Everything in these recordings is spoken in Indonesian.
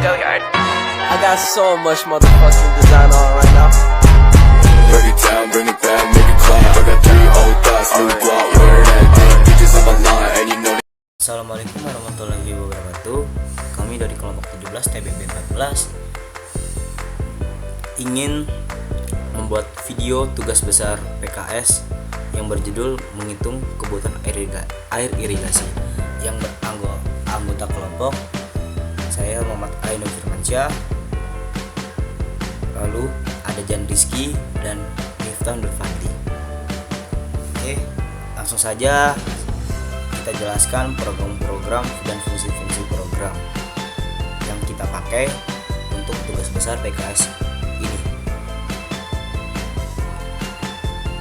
I got so much motherfucking design on right now. Break it down, bring it back, make it clap. I got 3 old thoughts, new guap, where that thing. Bitches on my line, and you know. Assalamualaikum warahmatullahi wabarakatuh. Kami dari kelompok 17 TBB 14 ingin membuat video tugas besar PKS yang berjudul menghitung kebutuhan air irigasi yang anggota kelompok saya Muhammad Aino Firmansyah, lalu ada Jan Rizky dan Miftah Nurfandi. Oke, langsung saja kita jelaskan program-program dan fungsi-fungsi program yang kita pakai untuk tugas besar PKS ini.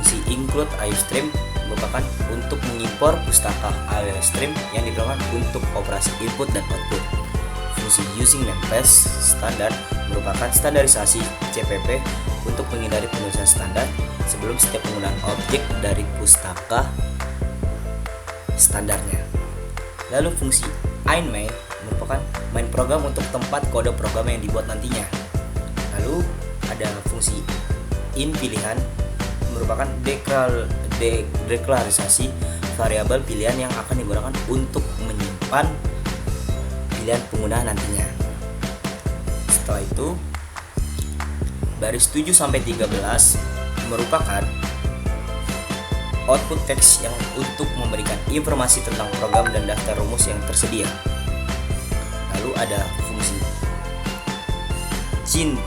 Fungsi include IOStream merupakan untuk mengimpor pustaka IOStream yang diperlukan untuk operasi input dan output. Fungsi using namespace standar merupakan standarisasi CPP untuk menghindari penulisan standar sebelum setiap penggunaan objek dari pustaka standarnya. Lalu fungsi INMAin merupakan main program untuk tempat kode program yang dibuat nantinya. Lalu ada fungsi in pilihan merupakan deklarisasi variabel pilihan yang akan digunakan untuk menyimpan pilihan pengguna nantinya. Setelah itu baris 7-13 merupakan output teks yang untuk memberikan informasi tentang program dan daftar rumus yang tersedia. Lalu ada fungsi cin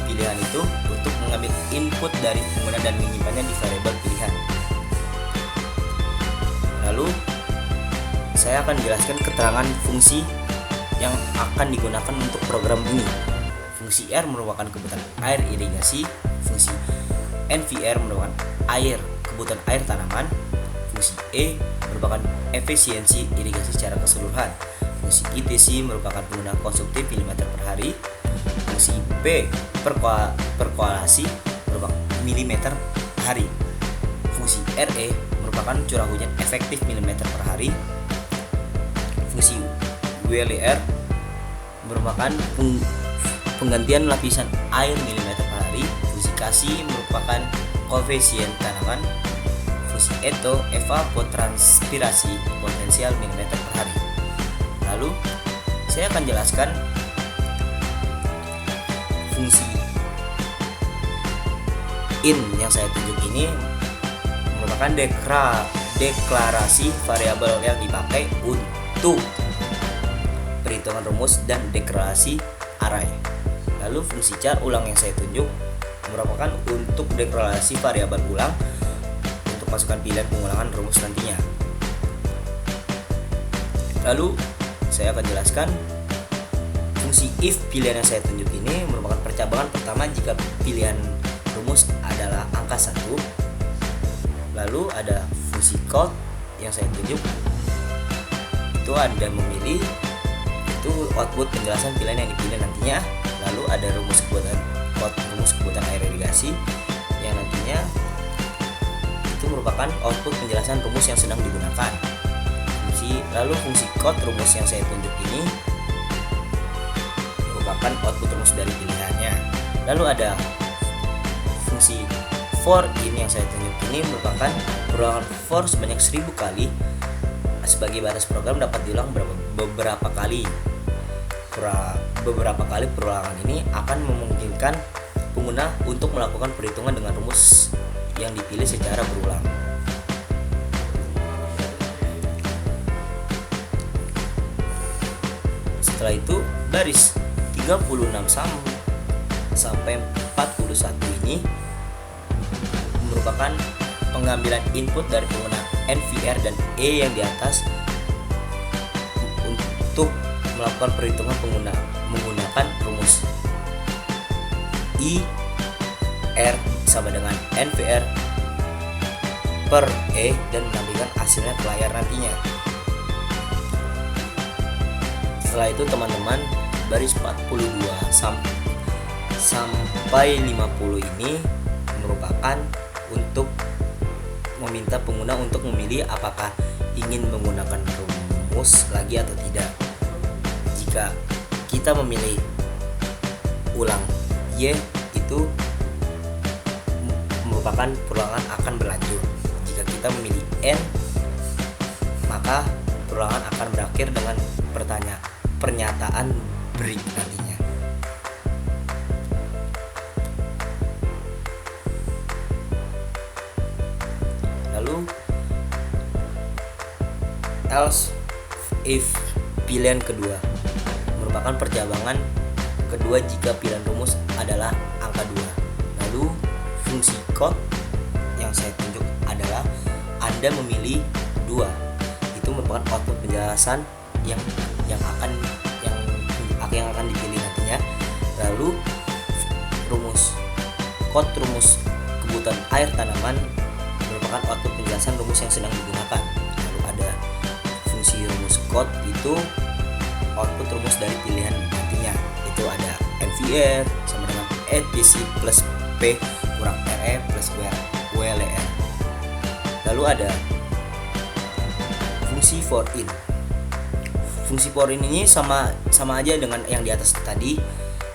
pilihan itu untuk mengambil input dari pengguna dan menyimpannya di variabel pilihan. Lalu saya akan jelaskan keterangan fungsi yang akan digunakan untuk program ini. Fungsi R merupakan kebutuhan air irigasi, fungsi NVR merupakan kebutuhan air tanaman, fungsi E merupakan efisiensi irigasi secara keseluruhan, fungsi ITC merupakan penggunaan konsumtif milimeter per hari, fungsi P perkoalasi merupakan milimeter per hari, fungsi RE merupakan curah hujan efektif milimeter per hari, fungsi WLR merupakan penggantian lapisan air milimeter per hari, fungsi KASI merupakan koefisien tanaman, fungsi evapotranspirasi potensial milimeter per hari. Lalu saya akan jelaskan fungsi in yang saya tunjuk ini merupakan deklarasi variabel yang dipakai untuk perhitungan rumus dan deklarasi array. Lalu fungsi char ulang yang saya tunjuk merupakan untuk deklarasi variabel ulang untuk masukkan pilihan pengulangan rumus nantinya. Lalu saya akan jelaskan fungsi if pilihan yang saya tunjuk ini merupakan percabangan pertama jika pilihan rumus adalah angka 1. Lalu ada fungsi code yang saya tunjuk itu Anda memilih itu output penjelasan pilihan yang dipilih nantinya. Lalu ada rumus kebutuhan air irigasi yang nantinya itu merupakan output penjelasan rumus yang sedang digunakan. Lalu fungsi code rumus yang saya tunjuk ini merupakan output rumus dari pilihannya. Lalu ada fungsi for in yang saya tunjuk ini merupakan berulangan for sebanyak 1000 kali. Sebagai batas program dapat diulang beberapa kali. Beberapa kali perulangan ini akan memungkinkan pengguna untuk melakukan perhitungan dengan rumus yang dipilih secara berulang. Setelah itu baris 36 sampai 41 ini merupakan pengambilan input dari pengguna NVR dan E yang di atas untuk melakukan perhitungan menggunakan rumus I R sama dengan NVR per E dan menampilkan hasilnya ke layar nantinya. Setelah itu teman-teman baris 42 sampai 50 ini merupakan untuk meminta pengguna untuk memilih apakah ingin menggunakan rumus lagi atau tidak. Jika kita memilih ulang Y, itu merupakan perulangan akan berlanjut. Jika kita memilih N, maka perulangan akan berakhir dengan pernyataan break nantinya. Lalu else if pilihan kedua merupakan percabangan kedua jika pilihan rumus adalah angka 2. Lalu fungsi code yang saya tunjuk adalah Anda memilih 2. Itu merupakan output penjelasan yang akan dipilih nantinya. Lalu rumus kebutuhan air tanaman merupakan output penjelasan rumus yang sedang digunakan. Lalu ada fungsi rumus code, itu output rumus dari pilihan nantinya. Itu ada NVR sama dengan ETC plus P kurang RE plus WLR. Lalu ada fungsi for in. Fungsi for in ini sama aja dengan yang di atas tadi,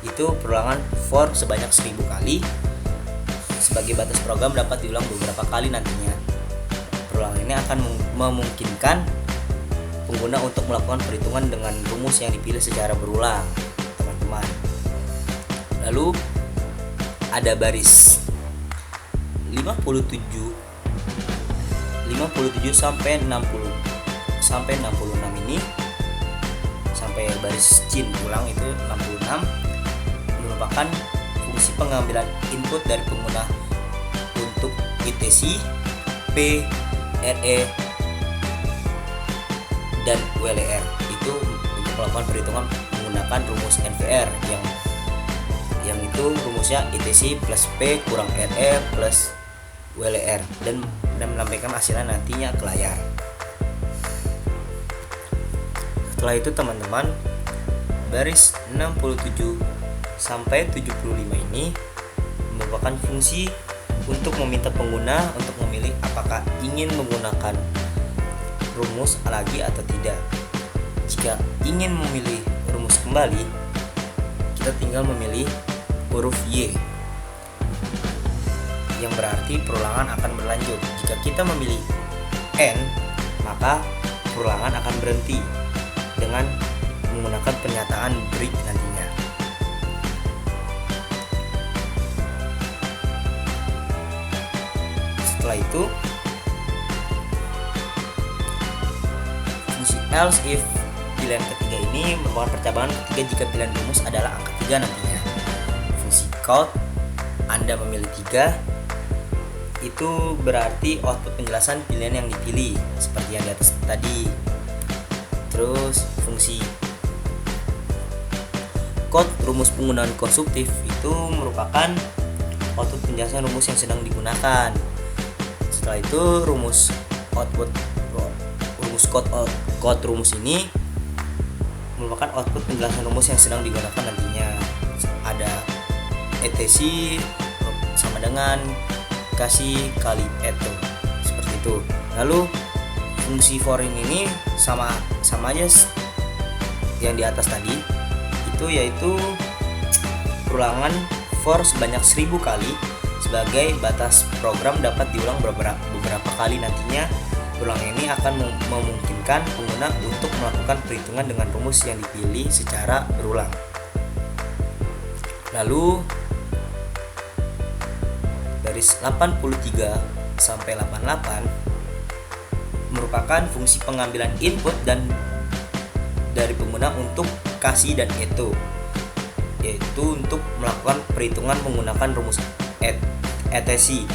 itu perulangan for sebanyak 1000 kali. Sebagai batas program dapat diulang beberapa kali nantinya. Perulangan ini akan memungkinkan pengguna untuk melakukan perhitungan dengan rumus yang dipilih secara berulang, teman-teman. Lalu ada baris 57 sampai 66 ini, sampai baris cin ulang itu 66, merupakan fungsi pengambilan input dari pengguna untuk ITC, P, RE, dan WLR. Itu untuk melakukan perhitungan menggunakan rumus NVR yang itu rumusnya ITC plus P kurang RE plus WLR, dan menampilkan hasilnya nantinya ke layar. Setelah itu teman-teman, baris 67 sampai 75 ini merupakan fungsi untuk meminta pengguna untuk memilih apakah ingin menggunakan rumus lagi atau tidak. Jika ingin memilih rumus kembali, kita tinggal memilih huruf Y, yang berarti perulangan akan berlanjut. Jika kita memilih N, maka perulangan akan berhenti dengan menggunakan pernyataan break nantinya. Setelah itu, fungsi else if pilihan ketiga ini merupakan percabangan ketiga jika pilihan rumus adalah angka 3 nantinya. Fungsi count, Anda memilih 3, itu berarti output penjelasan pilihan yang dipilih seperti yang di atas tadi. Terus fungsi code rumus penggunaan konstruktif itu merupakan output penjelasan rumus yang sedang digunakan. Setelah itu rumus code rumus ini merupakan output penjelasan rumus yang sedang digunakan nantinya. Ada ETC sama dengan kasih kali eto, seperti itu. Lalu fungsi for in ini sama aja yang di atas tadi, itu yaitu perulangan for sebanyak 1000 kali. Sebagai batas program dapat diulang beberapa kali nantinya. Perulangan ini akan memungkinkan pengguna untuk melakukan perhitungan dengan rumus yang dipilih secara berulang. Lalu baris 83 sampai 88 merupakan fungsi pengambilan input dan dari pengguna untuk kasih dan eto, yaitu untuk melakukan perhitungan menggunakan rumus ETC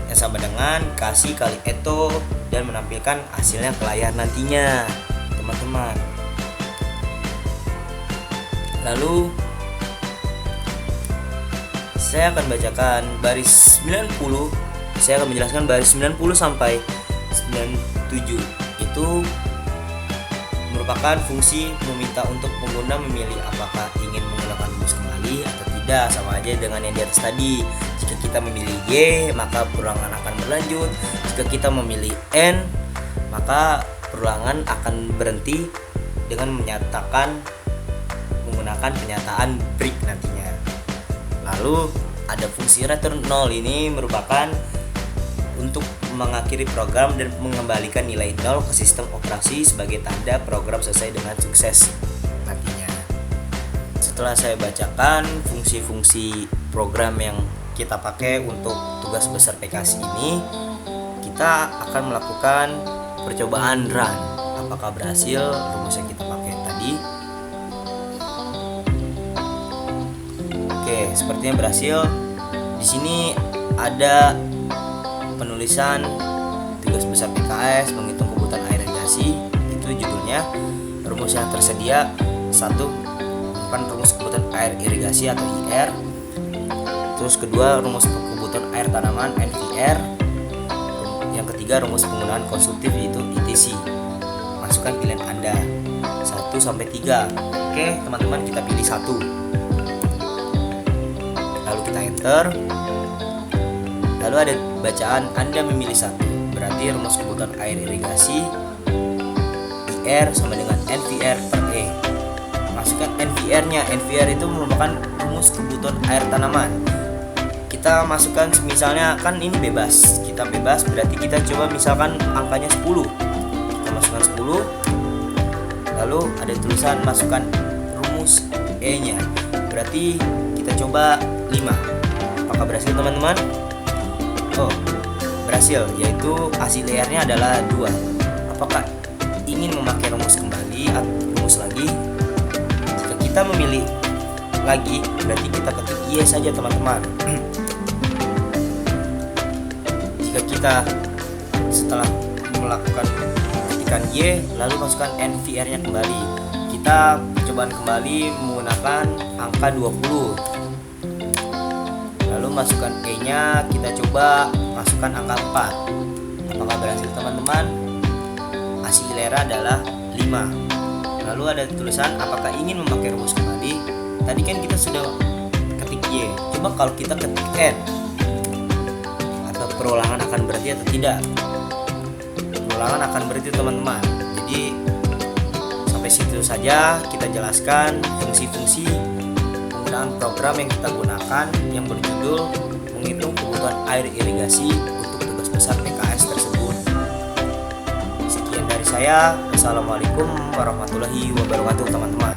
yang sama dengan kasih kali eto dan menampilkan hasilnya ke layar nantinya, teman-teman. Lalu saya akan bacakan baris 90. Saya akan menjelaskan baris 90 sampai 97. Itu merupakan fungsi meminta untuk pengguna memilih apakah ingin menggunakan rumus kembali atau tidak, sama aja dengan yang di atas tadi. Jika kita memilih Y, maka perulangan akan berlanjut. Jika kita memilih N, maka perulangan akan berhenti dengan menyatakan menggunakan penyataan break nantinya. Lalu ada fungsi return 0, ini merupakan untuk mengakhiri program dan mengembalikan nilai 0 ke sistem operasi sebagai tanda program selesai dengan sukses nantinya. Setelah saya bacakan fungsi-fungsi program yang kita pakai untuk tugas besar PKS ini, kita akan melakukan percobaan run. Apakah berhasil rumus yang kita pakai tadi? Oke, sepertinya berhasil. Di sini ada penulisan tugas besar PKS menghitung kebutuhan air irigasi. Itu judulnya. Rumus yang tersedia: 1. Rumus kebutuhan air irigasi atau IR. Terus kedua, rumus kebutuhan air tanaman NVR. Yang ketiga, rumus penggunaan konsumtif yaitu ITC. Masukkan pilihan Anda 1 sampai 3. Oke, teman-teman, kita pilih 1. Lalu kita enter. Lalu ada bacaan Anda memilih 1. Berarti rumus kebutuhan air irigasi IR sama dengan NVR per E. Masukkan NVR-nya. NVR itu merupakan rumus kebutuhan air tanaman. Kita masukkan misalnya, kan ini bebas. Kita bebas berarti kita coba misalkan angkanya 10. Kita masukkan 10. Lalu ada tulisan masukkan rumus E-nya. Berarti kita coba 5. Apakah berhasil, teman-teman? Oh, berhasil, yaitu hasil ER-nya adalah 2. Apakah ingin memakai rumus kembali atau rumus lagi? Jika kita memilih lagi, berarti kita ketik Y saja, teman-teman. Jika kita setelah melakukan ketikan Y, lalu masukkan NVR-nya kembali, kita cobaan kembali menggunakan angka 20. Lalu masukkan E-nya, kita coba masukkan angka 4. Apakah berhasil, teman-teman? Hasil ER adalah 5. Lalu ada tulisan apakah ingin memakai rumus kembali. Tadi kan kita sudah ketik Y. Coba kalau kita ketik N, atau perulangan akan berhenti atau tidak? Perulangan akan berhenti, teman-teman. Jadi sampai situ saja kita jelaskan fungsi-fungsi penggunaan program yang kita gunakan yang berjudul menghitung kebutuhan air irigasi untuk tugas besar PKS tersebut. Sekian dari saya. Wassalamualaikum warahmatullahi wabarakatuh, teman-teman.